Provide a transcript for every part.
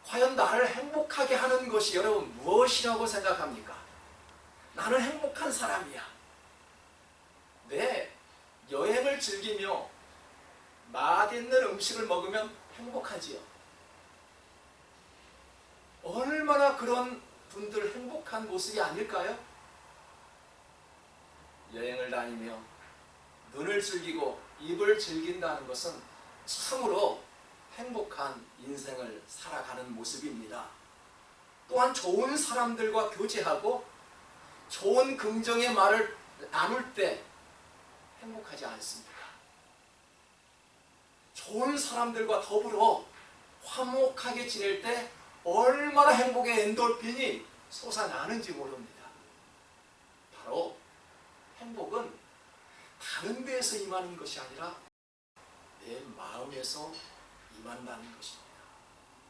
과연 나를 행복하게 하는 것이 여러분 무엇이라고 생각합니까? 나는 행복한 사람이야. 네, 여행을 즐기며 맛있는 음식을 먹으면 행복하지요. 얼마나 그런 분들 행복한 모습이 아닐까요? 여행을 다니며 눈을 즐기고 입을 즐긴다는 것은 참으로 행복한 인생을 살아가는 모습입니다. 또한 좋은 사람들과 교제하고 좋은 긍정의 말을 나눌 때 행복하지 않습니까? 좋은 사람들과 더불어 화목하게 지낼 때 얼마나 행복의 엔돌핀이 솟아나는지 모릅니다. 바로 행복은 다른 데에서 임하는 것이 아니라 내 마음에서 임한다는 것입니다.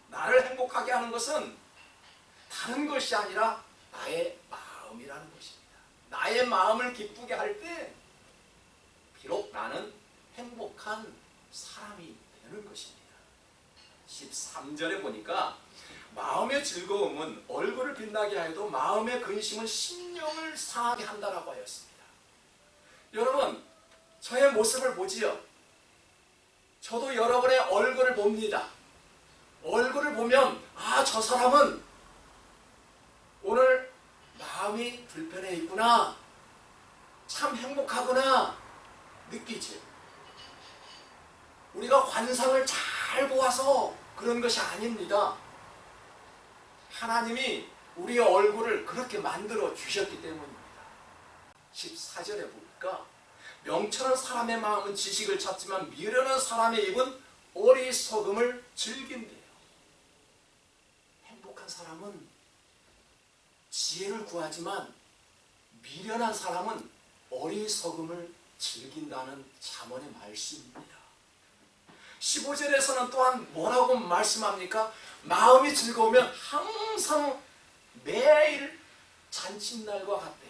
나를 행복하게 하는 것은 다른 것이 아니라 나의 마음이라는 것입니다. 나의 마음을 기쁘게 할 때 비록 나는 행복한 사람이 되는 것입니다. 13절에 보니까 마음의 즐거움은 얼굴을 빛나게 하여도 마음의 근심은 심령을 상하게 한다라고 하였습니다. 여러분, 저의 모습을 보지요. 저도 여러분의 얼굴을 봅니다. 얼굴을 보면 저 사람은 오늘 마음이 불편해 있구나, 참 행복하구나 느끼지. 우리가 관상을 잘 보아서 그런 것이 아닙니다. 하나님이 우리의 얼굴을 그렇게 만들어 주셨기 때문입니다. 14절에 보니까 명철한 사람의 마음은 지식을 찾지만 미련한 사람의 입은 어리석음을 즐긴대요. 행복한 사람은 지혜를 구하지만 미련한 사람은 어리석음을 즐긴다는 잠언의 말씀입니다. 15절에서는 또한 뭐라고 말씀합니까? 마음이 즐거우면 항상 매일 잔칫날과 같대.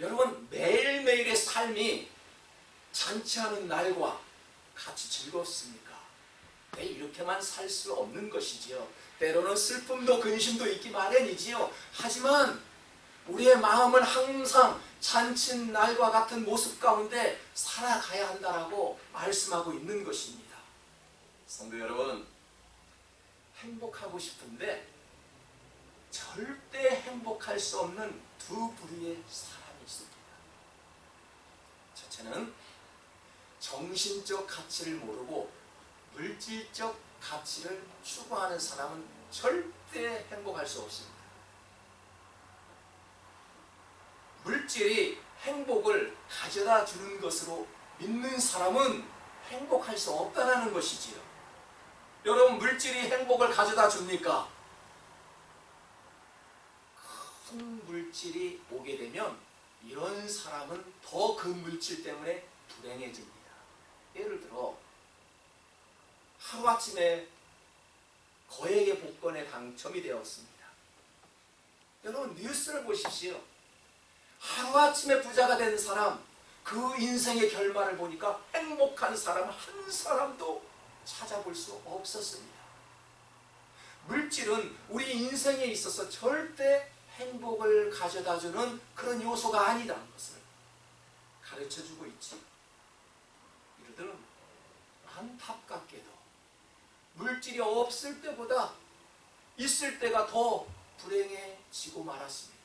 여러분, 매일매일의 삶이 잔치하는 날과 같이 즐겁습니까? 네, 이렇게만 살 수 없는 것이지요. 때로는 슬픔도 근심도 있기 마련이지요. 하지만 우리의 마음은 항상 잔칫날과 같은 모습 가운데 살아가야 한다라고 말씀하고 있는 것입니다. 성도 여러분, 행복하고 싶은데 절대 행복할 수 없는 두 부류의 사람이 있습니다. 첫째는 정신적 가치를 모르고 물질적 가치를 추구하는 사람은 절대 행복할 수 없습니다. 물질이 행복을 가져다 주는 것으로 믿는 사람은 행복할 수 없다는 것이지요. 여러분, 물질이 행복을 가져다 줍니까? 큰 물질이 오게 되면 이런 사람은 더 그 물질 때문에 불행해집니다. 예를 들어 하루아침에 거액의 복권에 당첨이 되었습니다. 여러분, 뉴스를 보십시오. 하루아침에 부자가 된 사람, 그 인생의 결말을 보니까 행복한 사람 한 사람도 찾아볼 수 없었습니다. 물질은 우리 인생에 있어서 절대 행복을 가져다주는 그런 요소가 아니라는 것을 가르쳐주고 있지. 이러들은 안타깝게도 물질이 없을 때보다 있을 때가 더 불행해지고 말았습니다.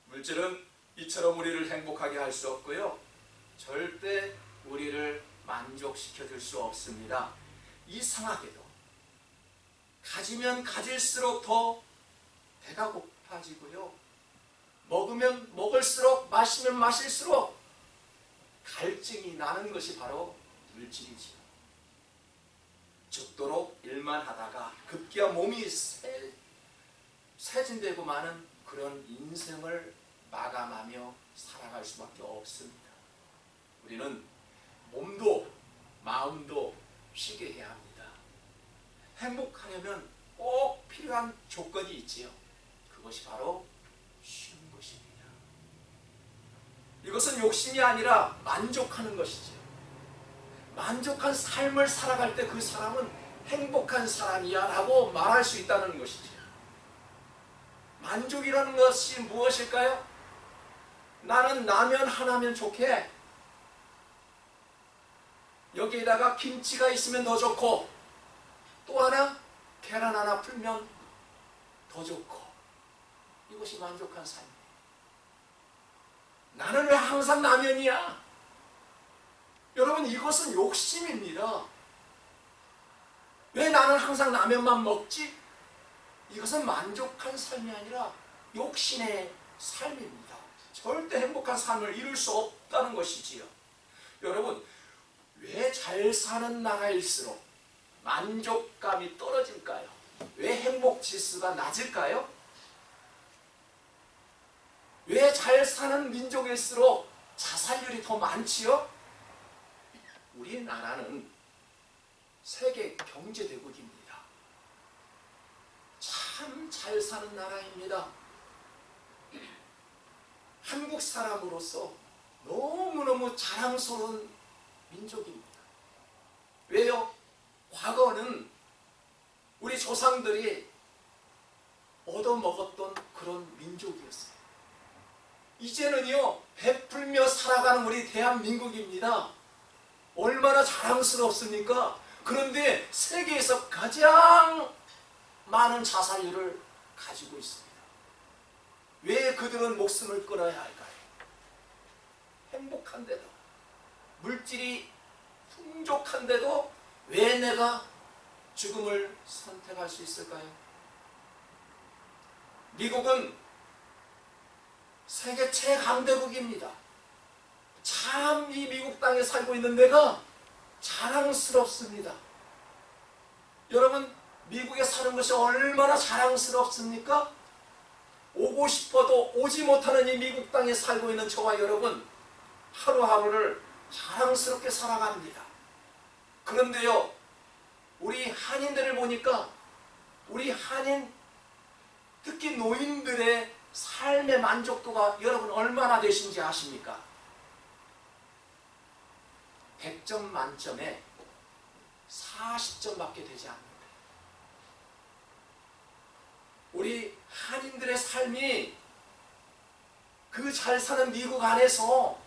물질은 이처럼 우리를 행복하게 할 수 없고요, 절대 우리를 만족시켜 줄 수 없습니다. 이상하게도 가지면 가질수록 더 배가 고파지고요, 먹으면 먹을수록, 마시면 마실수록 갈증이 나는 것이 바로 물질이지요. 죽도록 일만 하다가 급기야 몸이 세진되고 마는 그런 인생을 마감하며 살아갈 수밖에 없습니다. 우리는 몸도 마음도 쉬게 해야 합니다. 행복하려면 꼭 필요한 조건이 있지요. 그것이 바로 쉬는 것입니다. 이것은 욕심이 아니라 만족하는 것이지요. 만족한 삶을 살아갈 때 그 사람은 행복한 사람이야 라고 말할 수 있다는 것이지. 만족이라는 것이 무엇일까요? 나는 라면 하나면 좋게, 여기에다가 김치가 있으면 더 좋고, 또 하나 계란 하나 풀면 더 좋고, 이것이 만족한 삶이에요. 나는 왜 항상 라면이야? 여러분, 이것은 욕심입니다. 왜 나는 항상 라면만 먹지? 이것은 만족한 삶이 아니라 욕심의 삶입니다. 절대 행복한 삶을 이룰 수 없다는 것이지요. 여러분, 왜 잘 사는 나라일수록 만족감이 떨어질까요? 왜 행복 지수가 낮을까요? 왜 잘 사는 민족일수록 자살률이 더 많지요? 우리나라는 세계 경제대국입니다. 참 잘 사는 나라입니다. 한국 사람으로서 너무너무 자랑스러운 민족입니다. 왜요? 과거는 우리 조상들이 얻어먹었던 그런 민족이었어요. 이제는요, 베풀며 살아가는 우리 대한민국입니다. 얼마나 자랑스럽습니까? 그런데 세계에서 가장 많은 자살률을 가지고 있습니다. 왜 그들은 목숨을 끊어야 할까요? 행복한데도, 물질이 풍족한데도 왜 내가 죽음을 선택할 수 있을까요? 미국은 세계 최강대국입니다. 참 이 미국 땅에 살고 있는 내가 자랑스럽습니다. 여러분, 미국에 사는 것이 얼마나 자랑스럽습니까? 오고 싶어도 오지 못하는 이 미국 땅에 살고 있는 저와 여러분, 하루하루를 자랑스럽게 살아갑니다. 그런데요, 우리 한인들을 보니까 우리 한인, 특히 노인들의 삶의 만족도가 여러분 얼마나 되신지 아십니까? 100점 만점에 40점밖에 되지 않는다. 우리 한인들의 삶이 그 잘 사는 미국 안에서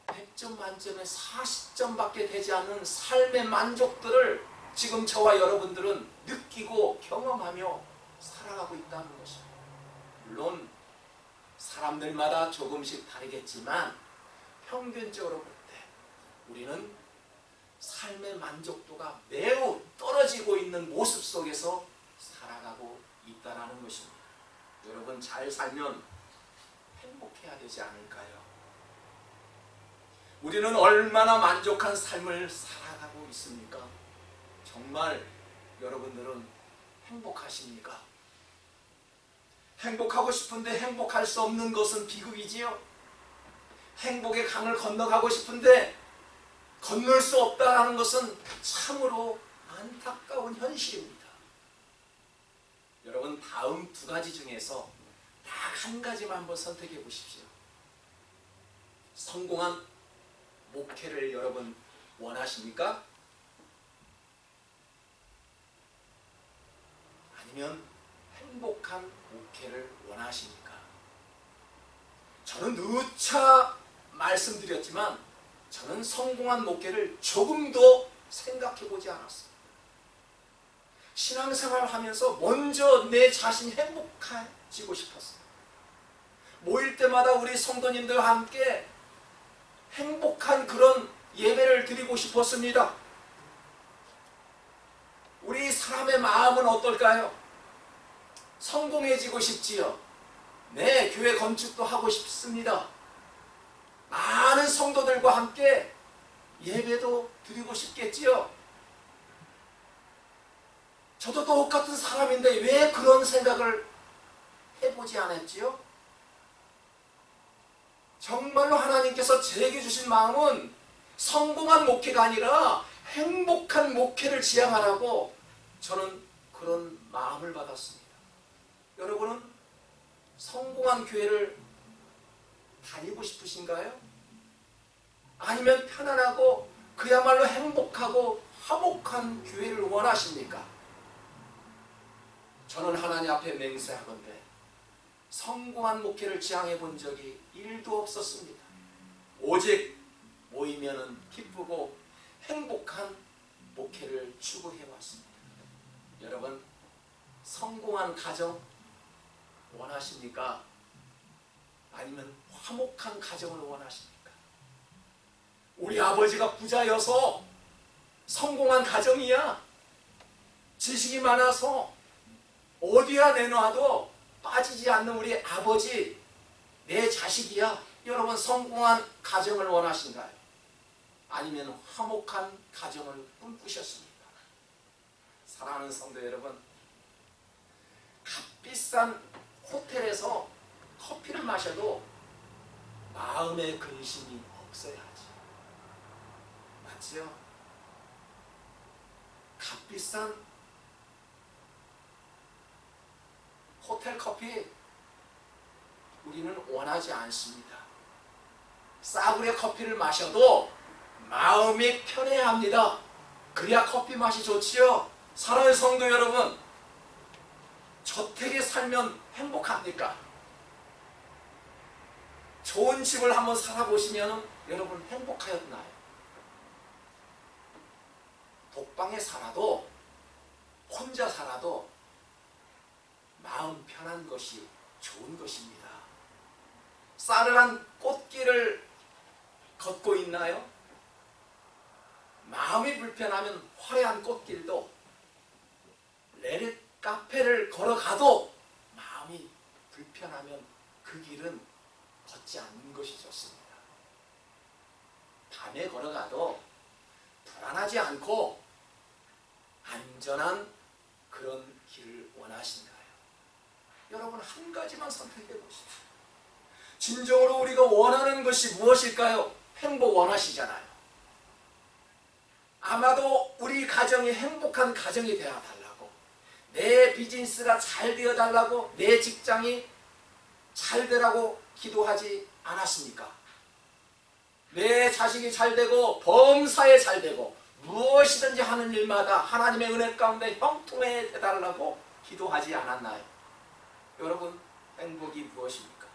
100점 만점에 40점밖에 되지 않는 삶의 만족들을 지금 저와 여러분들은 느끼고 경험하며 살아가고 있다는 것입니다. 물론 사람들마다 조금씩 다르겠지만 평균적으로 볼 때 우리는 삶의 만족도가 매우 떨어지고 있는 모습 속에서 살아가고 있다는 것입니다. 여러분, 잘 살면 행복해야 되지 않을까요? 우리는 얼마나 만족한 삶을 살아가고 있습니까? 정말 여러분들은 행복하십니까? 행복하고 싶은데 행복할 수 없는 것은 비극이지요. 행복의 강을 건너가고 싶은데 건널 수 없다는 것은 참으로 안타까운 현실입니다. 여러분, 다음 두 가지 중에서 딱 한 가지만 한번 선택해 보십시오. 성공한 목회를 여러분 원하십니까? 아니면 행복한 목회를 원하십니까? 저는 누차 말씀드렸지만 저는 성공한 목회를 조금도 생각해 보지 않았어요. 신앙생활을 하면서 먼저 내 자신이 행복해지고 싶었어요. 모일 때마다 우리 성도님들과 함께 행복한 그런 예배를 드리고 싶었습니다. 우리 사람의 마음은 어떨까요? 성공해지고 싶지요. 네, 교회 건축도 하고 싶습니다. 많은 성도들과 함께 예배도 드리고 싶겠지요. 저도 똑같은 사람인데 왜 그런 생각을 해보지 않았지요? 정말로 하나님께서 제게 주신 마음은 성공한 목회가 아니라 행복한 목회를 지향하라고 저는 그런 마음을 받았습니다. 여러분은 성공한 교회를 다니고 싶으신가요? 아니면 편안하고 그야말로 행복하고 화목한 교회를 원하십니까? 저는 하나님 앞에 맹세하건대 성공한 목회를 지향해 본 적이 1도 없었습니다. 오직 모이면은 기쁘고 행복한 목회를 추구해 왔습니다. 여러분, 성공한 가정 원하십니까? 아니면 화목한 가정을 원하십니까? 우리 아버지가 부자여서 성공한 가정이야. 지식이 많아서 어디야 내놔도 빠지지 않는 우리 아버지, 내 자식이야. 여러분, 성공한 가정을 원하신가요? 아니면 화목한 가정을 꿈꾸셨습니까? 사랑하는 성도 여러분, 값비싼 호텔에서 커피를 마셔도 마음의 근심이 없어야지. 맞죠? 값비싼 호텔 커피 우리는 원하지 않습니다. 싸구려 커피를 마셔도 마음이 편해야 합니다. 그래야 커피 맛이 좋지요. 사랑하는 성도 여러분, 저택에 살면 행복합니까? 좋은 집을 한번 살아보시면 여러분 행복하였나요? 독방에 살아도, 혼자 살아도 마음 편한 것이 좋은 것입니다. 싸늘한 꽃길을 걷고 있나요? 마음이 불편하면 화려한 꽃길도, 레드 카페를 걸어가도 마음이 불편하면 그 길은 걷지 않는 것이 좋습니다. 밤에 걸어가도 불안하지 않고 안전한 그런 길을 원하신가요? 여러분, 한 가지만 선택해 보십시오. 진정으로 우리가 원하는 것이 무엇일까요? 행복 원하시잖아요. 아마도 우리 가정이 행복한 가정이 되어 달라고, 내 비즈니스가 잘 되어 달라고, 내 직장이 잘 되라고 기도하지 않았습니까? 내 자식이 잘 되고 범사에 잘 되고 무엇이든지 하는 일마다 하나님의 은혜 가운데 형통해 달라고 기도하지 않았나요? 여러분, 행복이 무엇입니까?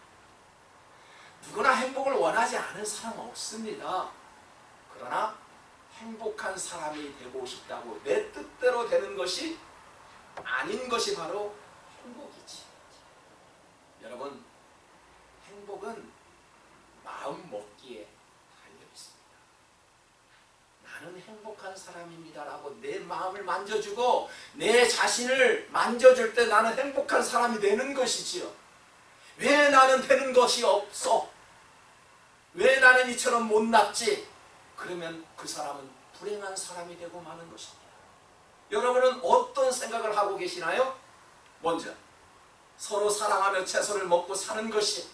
누구나 행복을 원하지 않은 사람 없습니다. 그러나 행복한 사람이 되고 싶다고 내 뜻대로 되는 것이 아닌 것이 바로 행복이지. 여러분, 행복은 마음 먹기에 달려 있습니다. 나는 행복한 사람입니다라고 내 마음을 만져주고 내 자신을 만져줄 때 나는 행복한 사람이 되는 것이지요. 왜 나는 되는 것이 없어? 왜 나는 이처럼 못났지? 그러면 그 사람은 불행한 사람이 되고 마는 것입니다. 여러분은 어떤 생각을 하고 계시나요? 먼저 서로 사랑하며 채소를 먹고 사는 것이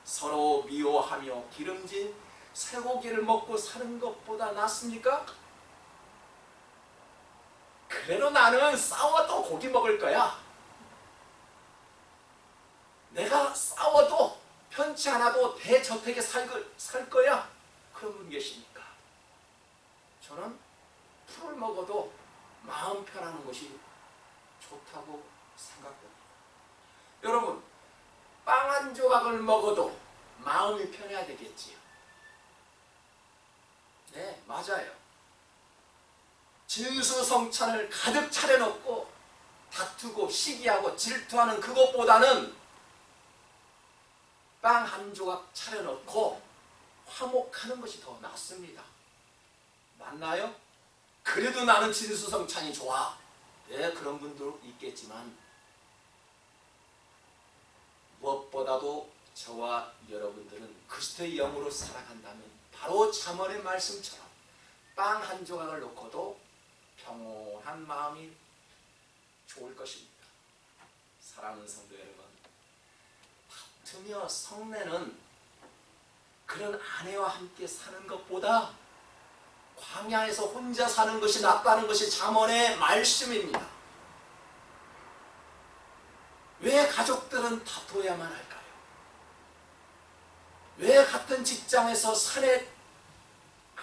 서로 미워하며 기름진 쇠고기를 먹고 사는 것보다 낫습니까? 그래도 나는 싸워도 고기 먹을 거야. 내가 싸워도 편치 않아도 대저택에 살 거야. 그런 분 계십니까? 저는 풀을 먹어도 마음 편하는 것이 좋다고 생각합니다. 여러분, 빵 한 조각을 먹어도 마음이 편해야 되겠지요. 네, 맞아요. 진수성찬을 가득 차려놓고 다투고 시기하고 질투하는 그것보다는 빵 한 조각 차려놓고 화목하는 것이 더 낫습니다. 맞나요? 그래도 나는 진수성찬이 좋아. 네, 그런 분도 있겠지만 무엇보다도 저와 여러분들은 그리스도의 영으로 살아간다면 바로 잠언의 말씀처럼 빵 한 조각을 놓고도 평온한 마음이 좋을 것입니다. 사랑하는 성도 여러분, 다투며 성내는 그런 아내와 함께 사는 것보다 광야에서 혼자 사는 것이 낫다는 것이 잠언의 말씀입니다. 왜 가족들은 다투어야만 할까요? 왜 같은 직장에서 사내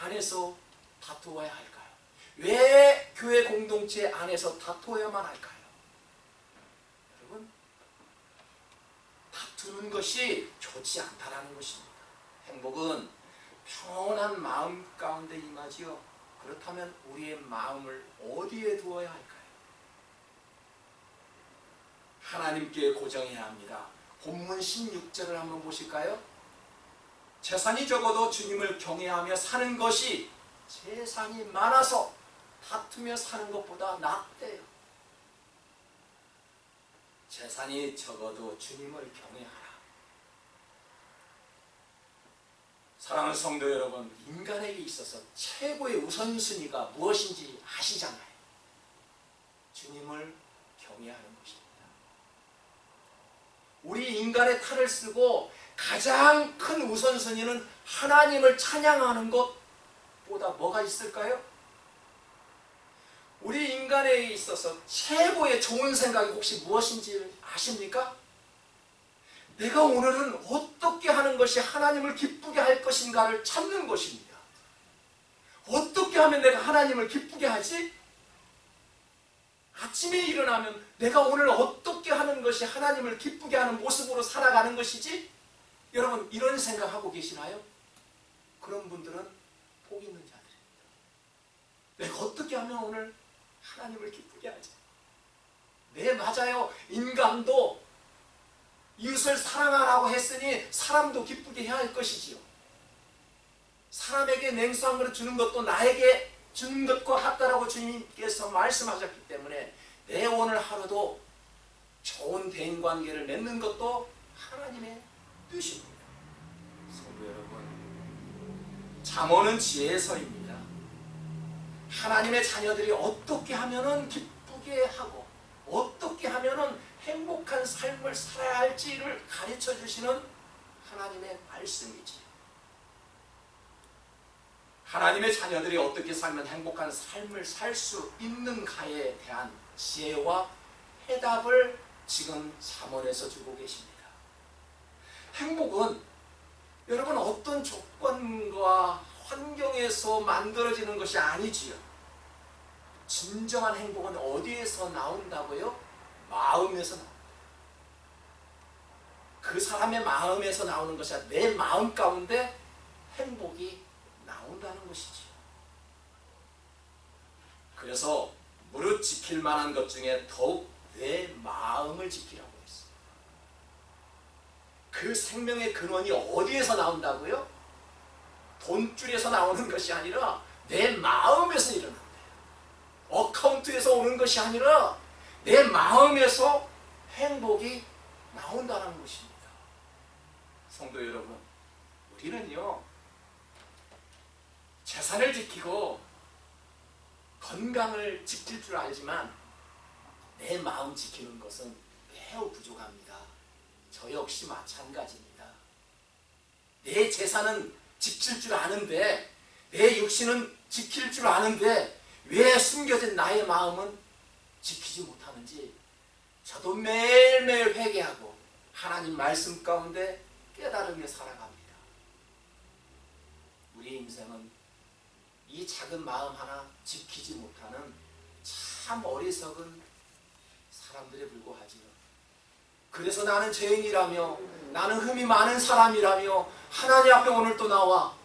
안에서 다투어야 할까요? 왜 교회 공동체 안에서 다투어야만 할까요? 여러분, 다투는 것이 좋지 않다라는 것입니다. 행복은 평온한 마음 가운데 임하지요. 그렇다면 우리의 마음을 어디에 두어야 할까요? 하나님께 고정해야 합니다. 본문 16절을 한번 보실까요? 재산이 적어도 주님을 경외하며 사는 것이 재산이 많아서 다투며 사는 것보다 낫대요. 재산이 적어도 주님을 경외하라. 사랑하는 성도 여러분, 인간에게 있어서 최고의 우선순위가 무엇인지 아시잖아요. 주님을 경외하는 것입니다. 우리 인간의 탈을 쓰고 가장 큰 우선순위는 하나님을 찬양하는 것보다 뭐가 있을까요? 우리 인간에 있어서 최고의 좋은 생각이 혹시 무엇인지 아십니까? 내가 오늘은 어떻게 하는 것이 하나님을 기쁘게 할 것인가를 찾는 것입니다. 어떻게 하면 내가 하나님을 기쁘게 하지? 아침에 일어나면 내가 오늘 어떻게 하는 것이 하나님을 기쁘게 하는 모습으로 살아가는 것이지? 여러분, 이런 생각하고 계시나요? 그런 분들은 복 있는 자들입니다. 내가 어떻게 하면 오늘 하나님을 기쁘게 하지? 네, 맞아요. 인간도 이웃을 사랑하라고 했으니 사람도 기쁘게 해야 할 것이지요. 사람에게 냉수한 그릇 주는 것도 나에게 주는 것과 같다라고 주님께서 말씀하셨기 때문에 내 오늘 하루도 좋은 대인관계를 맺는 것도 하나님의 뜻입니다. 성도 여러분, 잠언은 지혜서입니다. 하나님의 자녀들이 어떻게 하면은 기쁘게 하고 어떻게 하면은 행복한 삶을 살아야 할지를 가르쳐 주시는 하나님의 말씀이지. 하나님의 자녀들이 어떻게 살면 행복한 삶을 살 수 있는가에 대한 지혜와 해답을 지금 잠언에서 주고 계십니다. 행복은 여러분 어떤 조건과 환경에서 만들어지는 것이 아니지요. 진정한 행복은 어디에서 나온다고요? 마음에서 나옵니다. 그 사람의 마음에서 나오는 것이 아니라 내 마음 가운데 행복이 나온다는 것이지요. 그래서 무릇 지킬 만한 것 중에 더욱 내 마음을 지키라고 했어요. 그 생명의 근원이 어디에서 나온다고요? 돈줄에서 나오는 것이 아니라 내 마음에서 일어난대요. 어카운트에서 오는 것이 아니라 내 마음에서 행복이 나온다는 것입니다. 성도 여러분, 우리는요 재산을 지키고 건강을 지킬 줄 알지만 내 마음 지키는 것은 매우 부족합니다. 저 역시 마찬가지입니다. 내 재산은 지킬 줄 아는데, 내 육신은 지킬 줄 아는데 왜 숨겨진 나의 마음은 지키지 못하는지 저도 매일매일 회개하고 하나님 말씀 가운데 깨달으며 살아갑니다. 우리 인생은 이 작은 마음 하나 지키지 못하는 참 어리석은 사람들에 불과하지요. 그래서 나는 죄인이라며 나는 흠이 많은 사람이라며 하나님 앞에 오늘 또 나와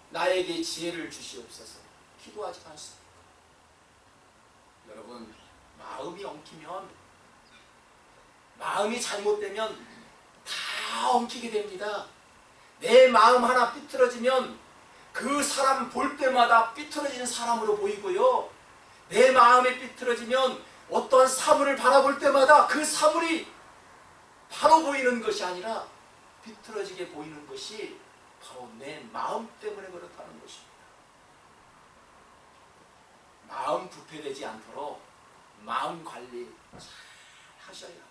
나에게 지혜를 주시옵소서 기도하지 않습니까? 여러분, 마음이 엉키면, 마음이 잘못되면 다 엉키게 됩니다. 내 마음 하나 삐뚤어지면 그 사람 볼 때마다 삐뚤어진 사람으로 보이고요. 내 마음이 삐뚤어지면 어떠한 사물을 바라볼 때마다 그 사물이 바로 보이는 것이 아니라 비틀어지게 보이는 것이 바로 내 마음 때문에 그렇다는 것입니다. 마음 부패되지 않도록 마음 관리 잘 하셔야 합니다.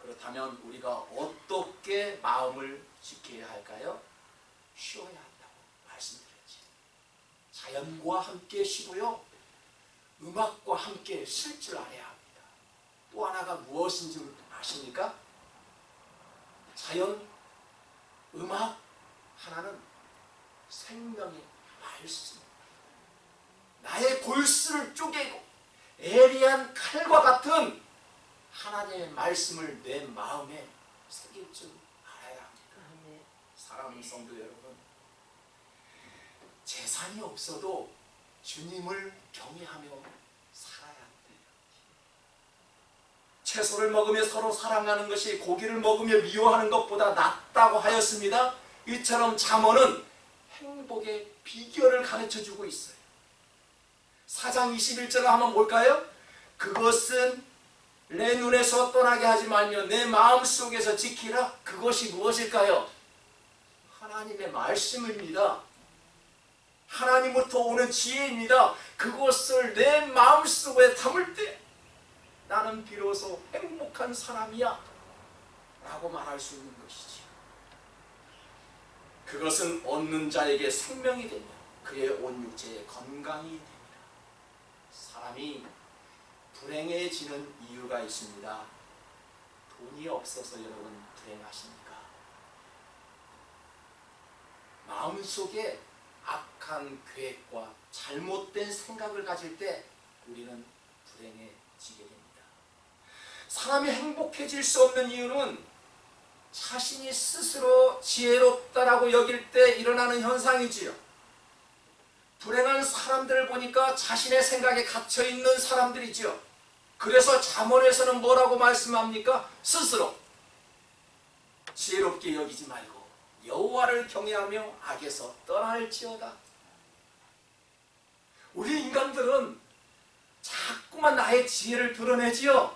그렇다면 우리가 어떻게 마음을 지켜야 할까요? 쉬어야 한다고 말씀드렸지. 자연과 함께 쉬고요, 음악과 함께 쉴 줄 알아야 합니다. 또 하나가 무엇인지 아십니까? 자연, 음악 하나는 생명의 말씀, 나의 골수를 쪼개고 애리한 칼과 같은 하나님의 말씀을 내 마음에 새길 줄 알아야 합니다. 사랑하는 성도 여러분, 재산이 없어도 주님을 경외하며 살아야 돼요. 채소를 먹으며 서로 사랑하는 것이 고기를 먹으며 미워하는 것보다 낫다고 하였습니다. 이처럼 잠언은 행복의 비결을 가르쳐주고 있어요. 4장 21절을 한번 볼까요? 그것은 내 눈에서 떠나게 하지 말며 내 마음속에서 지키라. 그것이 무엇일까요? 하나님의 말씀입니다. 하나님부터 오는 지혜입니다. 그것을 내 마음속에 담을 때 나는 비로소 행복한 사람이야 라고 말할 수 있는 것이지. 그것은 얻는 자에게 생명이 되며 그의 온 육체에 건강이 됩니다. 사람이 불행해지는 이유가 있습니다. 돈이 없어서 여러분 불행하십니까? 마음속에 악한 계획과 잘못된 생각을 가질 때 우리는 불행해지게 됩니다. 사람이 행복해질 수 없는 이유는 자신이 스스로 지혜롭다라고 여길 때 일어나는 현상이지요. 불행한 사람들을 보니까 자신의 생각에 갇혀있는 사람들이지요. 그래서 잠언에서는 뭐라고 말씀합니까? 스스로 지혜롭게 여기지 말고 여호와를 경외하며 악에서 떠날지어다. 우리 인간들은 자꾸만 나의 지혜를 드러내지요.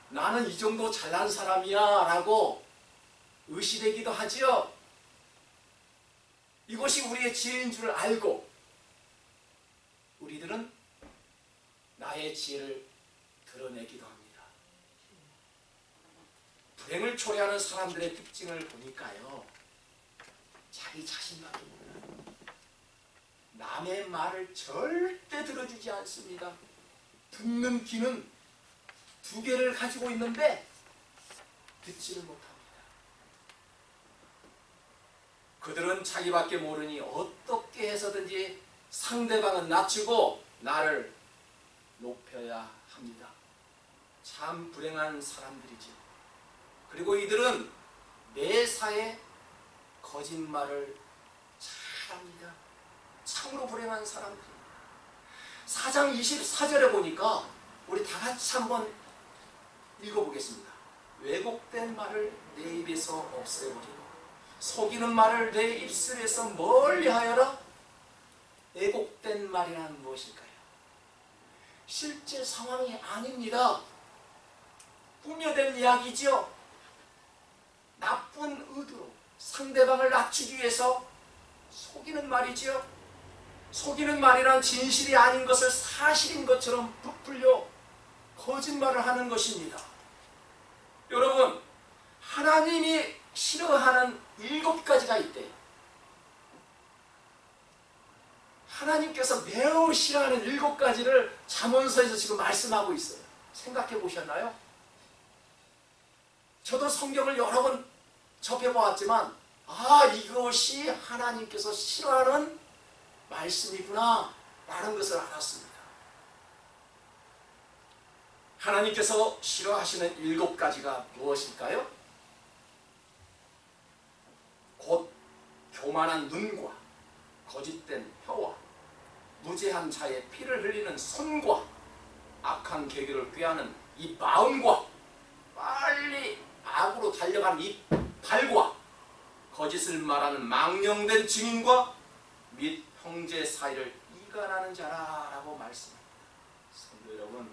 나는 이 정도 잘난 사람이야 라고 의시되기도 하지요. 이것이 우리의 지혜인 줄 알고 우리들은 나의 지혜를 드러내기도 합니다. 불행을 초래하는 사람들의 특징을 보니까요, 자기 자신만입니다. 남의 말을 절대 들어주지 않습니다. 듣는 귀는 2개를 가지고 있는데 듣지를 못합니다. 그들은 자기밖에 모르니 어떻게 해서든지 상대방은 낮추고 나를 높여야 합니다. 참 불행한 사람들이죠. 그리고 이들은 매사에 거짓말을 잘합니다. 참으로 불행한 사람들입니다. 4장 24절에 보니까 우리 다 같이 한번 읽어보겠습니다. 왜곡된 말을 내 입에서 없애버리고 속이는 말을 내 입술에서 멀리하여라. 왜곡된 말이란 무엇일까요? 실제 상황이 아닙니다. 꾸며낸 이야기죠. 나쁜 의도로 상대방을 낮추기 위해서 속이는 말이지요. 속이는 말이란 진실이 아닌 것을 사실인 것처럼 부풀려 거짓말을 하는 것입니다. 여러분, 하나님이 싫어하는 7가지가 있대요. 하나님께서 매우 싫어하는 7가지를 잠언서에서 지금 말씀하고 있어요. 생각해 보셨나요? 저도 성경을 여러 번 접해보았지만 이것이 하나님께서 싫어하는 말씀이구나 라는 것을 알았습니다. 하나님께서 싫어하시는 7가지가 무엇일까요? 곧 교만한 눈과 거짓된 혀와 무죄한 자의 피를 흘리는 손과 악한 계기를 꾀하는 이 마음과 빨리 악으로 달려가는 이 발과 거짓을 말하는 망령된 증인과 및 형제 사이를 이간하는 자라라고 말씀합니다. 성도 여러분,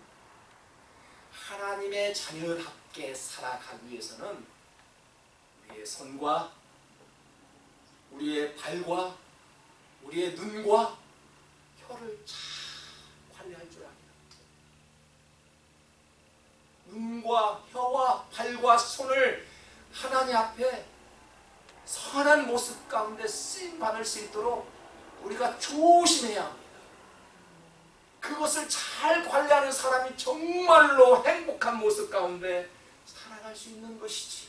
하나님의 자녀답게 살아가기 위해서는 우리의 손과 우리의 발과 우리의 눈과 혀를 잘 관리할 줄 압니다. 눈과 혀와 발과 손을 하나님 앞에 선한 모습 가운데 쓰임 받을 수 있도록 우리가 조심해야 합니다. 그것을 잘 관리하는 사람이 정말로 행복한 모습 가운데 살아갈 수 있는 것이지.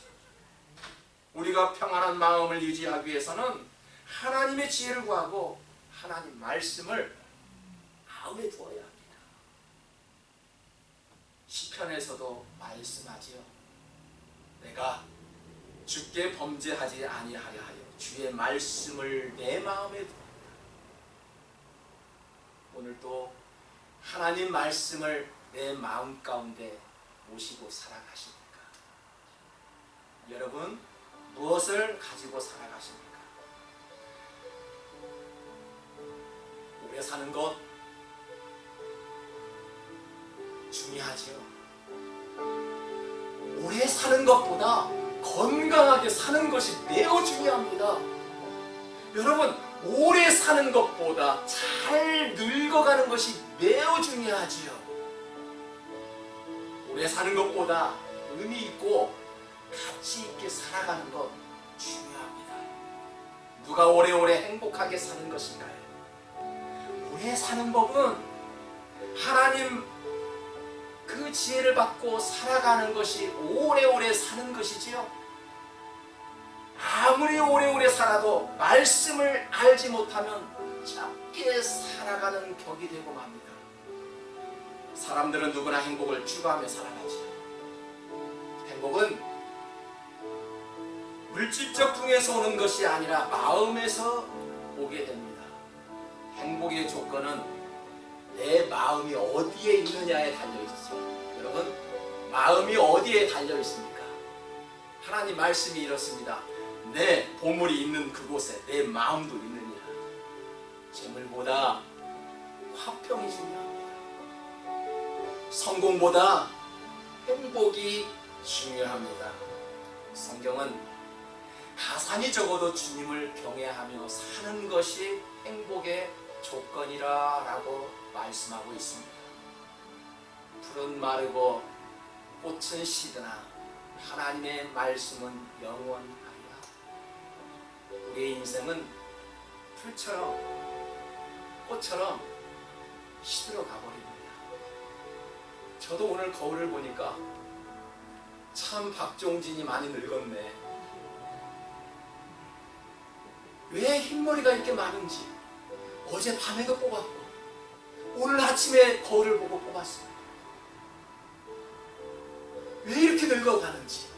우리가 평안한 마음을 유지하기 위해서는 하나님의 지혜를 구하고 하나님 말씀을 마음에 두어야 합니다. 시편에서도 말씀하지요. 내가 주께 범죄하지 아니하려 하여 주의 말씀을 내 마음에 두었다. 오늘도 하나님 말씀을 내 마음 가운데 모시고 살아가십니까? 여러분 무엇을 가지고 살아가십니까? 오래 사는 것 중요하지요. 오래 사는 것보다 건강하게 사는 것이 매우 중요합니다. 여러분 오래 사는 것보다 잘 늙어가는 것이 매우 중요하지요. 오래 사는 것보다 의미 있고 가치 있게 살아가는 것 중요합니다. 누가 오래오래 행복하게 사는 것인가요? 오래 사는 법은 하나님 그 지혜를 받고 살아가는 것이 오래오래 사는 것이지요. 아무리 오래오래 살아도 말씀을 알지 못하면 짧게 살아가는 격이 되고 맙니다. 사람들은 누구나 행복을 추구하며 살아가지요. 행복은 물질적 풍에서 오는 것이 아니라 마음에서 오게 됩니다. 행복의 조건은 내 마음이 어디에 있느냐에 달려있죠. 여러분 마음이 어디에 달려있습니까? 하나님 말씀이 이렇습니다. 내 보물이 있는 그곳에 내 마음도 있느니라. 재물보다 화평이 중요합니다. 성공보다 행복이 중요합니다. 성경은 가산이 적어도 주님을 경외하며 사는 것이 행복의 조건이라 라고 말씀하고 있습니다. 풀은 마르고 꽃은 시드나 하나님의 말씀은 영원하리라. 우리의 인생은 풀처럼 꽃처럼 시들어 가버립니다. 저도 오늘 거울을 보니까 참 박종진이 많이 늙었네. 왜 흰머리가 이렇게 많은지 어제 밤에도 뽑았고 오늘 아침에 거울을 보고 뽑았어요. 왜 이렇게 늙어가는지.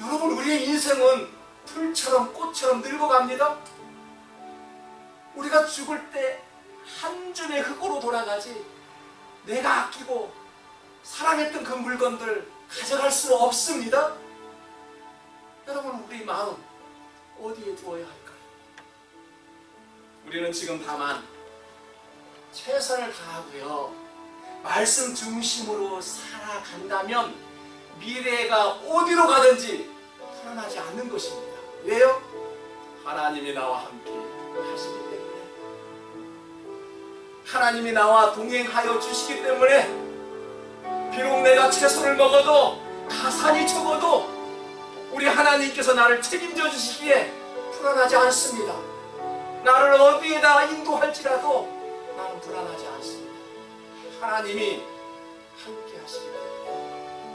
여러분 우리의 인생은 풀처럼 꽃처럼 늙어갑니다. 우리가 죽을 때 한 줌의 흙으로 돌아가지 내가 아끼고 사랑했던 그 물건들 가져갈 수 없습니다. 여러분 우리 마음 어디에 두어야 할까요? 우리는 지금 다만 최선을 다하고요 말씀 중심으로 살아간다면 미래가 어디로 가든지 불안하지 않는 것입니다. 왜요? 하나님이 나와 함께 하시기 때문에, 하나님이 나와 동행하여 주시기 때문에 비록 내가 채소를 먹어도 가산이 적어도 우리 하나님께서 나를 책임져 주시기에 불안하지 않습니다. 나를 어디에다 인도할지라도 나는 불안하지 않습니다. 하나님이 함께 하시기 때문에